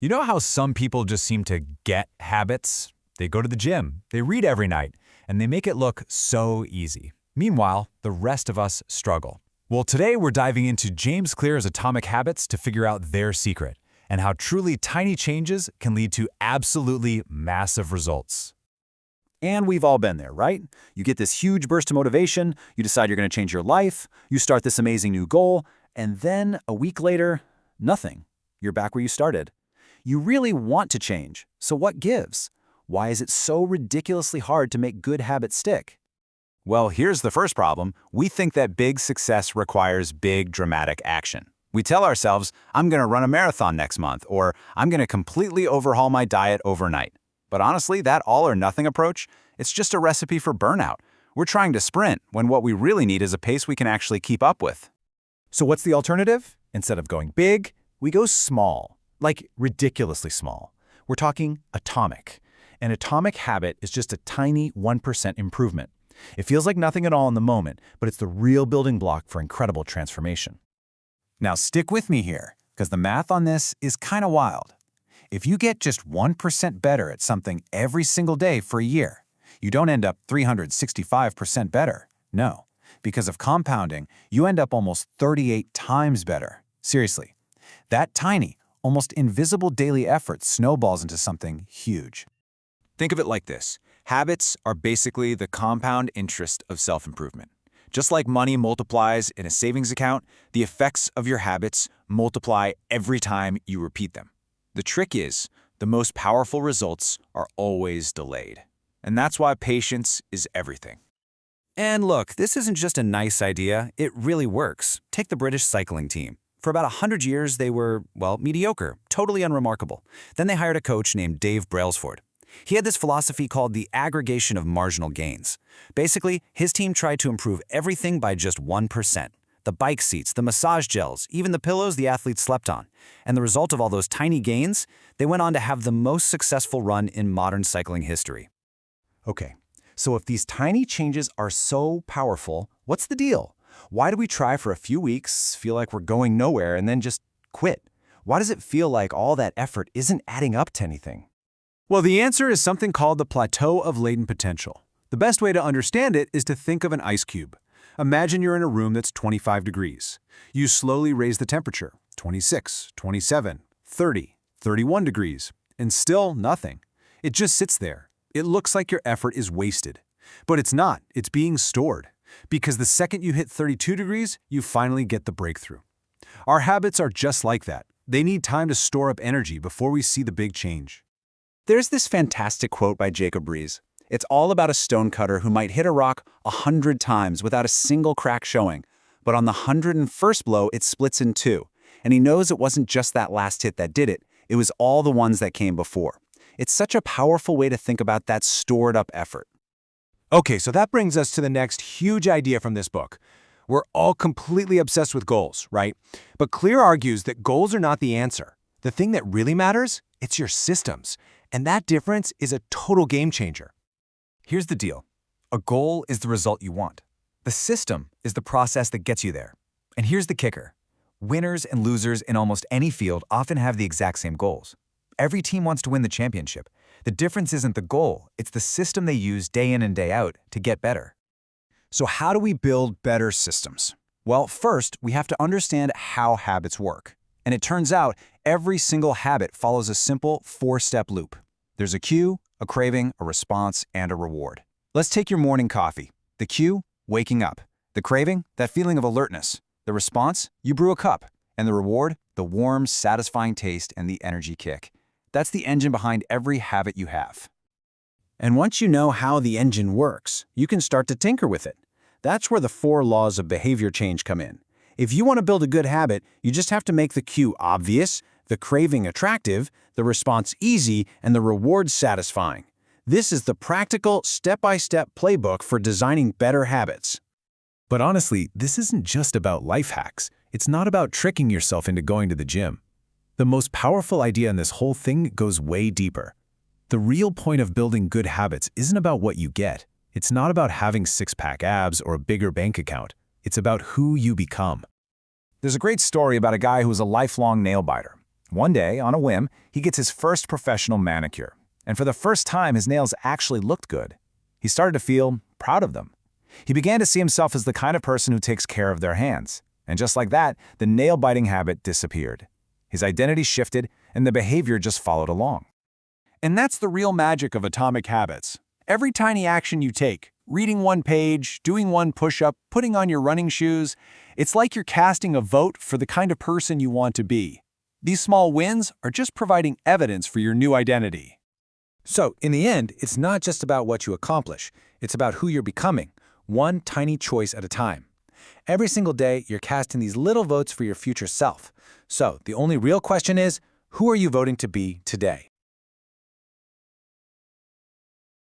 You know how some people just seem to get habits? They go to the gym, they read every night, and they make it look so easy. Meanwhile, the rest of us struggle. Well, today we're diving into James Clear's Atomic Habits to figure out their secret and how truly tiny changes can lead to absolutely massive results. And we've all been there, right? You get this huge burst of motivation, you decide you're going to change your life, you start this amazing new goal, and then a week later, nothing. You're back where you started. You really want to change, so what gives? Why is it so ridiculously hard to make good habits stick? Well, here's the first problem. We think that big success requires big, dramatic action. We tell ourselves, I'm going to run a marathon next month, or I'm going to completely overhaul my diet overnight. But honestly, that all-or-nothing approach, it's just a recipe for burnout. We're trying to sprint when what we really need is a pace we can actually keep up with. So what's the alternative? Instead of going big, we go small, like ridiculously small. We're talking atomic. An atomic habit is just a tiny 1% improvement. It feels like nothing at all in the moment, but it's the real building block for incredible transformation. Now stick with me here, because the math on this is kind of wild. If you get just 1% better at something every single day for a year, you don't end up 365% better. No, because of compounding, you end up almost 38 times better. Seriously, that tiny, almost invisible daily effort snowballs into something huge. Think of it like this. Habits are basically the compound interest of self-improvement. Just like money multiplies in a savings account, the effects of your habits multiply every time you repeat them. The trick is, the most powerful results are always delayed. And that's why patience is everything. And look, this isn't just a nice idea, it really works. Take the British cycling team. For about 100 years, they were, well, mediocre, totally unremarkable. Then they hired a coach named Dave Brailsford. He had this philosophy called the aggregation of marginal gains. Basically, his team tried to improve everything by just 1%. The bike seats, the massage gels, even the pillows the athletes slept on. And the result of all those tiny gains, they went on to have the most successful run in modern cycling history. Okay, so if these tiny changes are so powerful, what's the deal? Why do we try for a few weeks, feel like we're going nowhere, and then just quit? Why does it feel like all that effort isn't adding up to anything? Well, the answer is something called the plateau of latent potential. The best way to understand it is to think of an ice cube. Imagine you're in a room that's 25 degrees. You slowly raise the temperature, 26, 27, 30, 31 degrees, and still nothing. It just sits there. It looks like your effort is wasted. But it's not. It's being stored. Because the second you hit 32 degrees, you finally get the breakthrough. Our habits are just like that. They need time to store up energy before we see the big change. There's this fantastic quote by Jacob Riis. It's all about a stonecutter who might hit a rock 100 times without a single crack showing, but on the 101st blow, it splits in two. And he knows it wasn't just that last hit that did it, it was all the ones that came before. It's such a powerful way to think about that stored-up effort. Okay, so that brings us to the next huge idea from this book. We're all completely obsessed with goals, right? But Clear argues that goals are not the answer. The thing that really matters, it's your systems. And that difference is a total game changer. Here's the deal. A goal is the result you want. The system is the process that gets you there. And here's the kicker. Winners and losers in almost any field often have the exact same goals. Every team wants to win the championship. The difference isn't the goal, it's the system they use day in and day out to get better. So how do we build better systems? Well, first, we have to understand how habits work. And it turns out every single habit follows a simple 4-step loop. There's a cue, a craving, a response, and a reward. Let's take your morning coffee. The cue, waking up. The craving, that feeling of alertness. The response, you brew a cup. And the reward, the warm, satisfying taste and the energy kick. That's the engine behind every habit you have. And once you know how the engine works, you can start to tinker with it. That's where the 4 laws of behavior change come in. If you want to build a good habit, you just have to make the cue obvious, the craving attractive, the response easy, and the reward satisfying. This is the practical, step-by-step playbook for designing better habits. But honestly, this isn't just about life hacks. It's not about tricking yourself into going to the gym. The most powerful idea in this whole thing goes way deeper. The real point of building good habits isn't about what you get. It's not about having 6-pack abs or a bigger bank account. It's about who you become. There's a great story about a guy who was a lifelong nail biter. One day, on a whim, he gets his first professional manicure. And for the first time, his nails actually looked good. He started to feel proud of them. He began to see himself as the kind of person who takes care of their hands. And just like that, the nail-biting habit disappeared. His identity shifted, and the behavior just followed along. And that's the real magic of atomic habits. Every tiny action you take, reading one page, doing one push-up, putting on your running shoes, it's like you're casting a vote for the kind of person you want to be. These small wins are just providing evidence for your new identity. So, in the end, it's not just about what you accomplish. It's about who you're becoming, one tiny choice at a time. Every single day, you're casting these little votes for your future self. So, the only real question is, who are you voting to be today?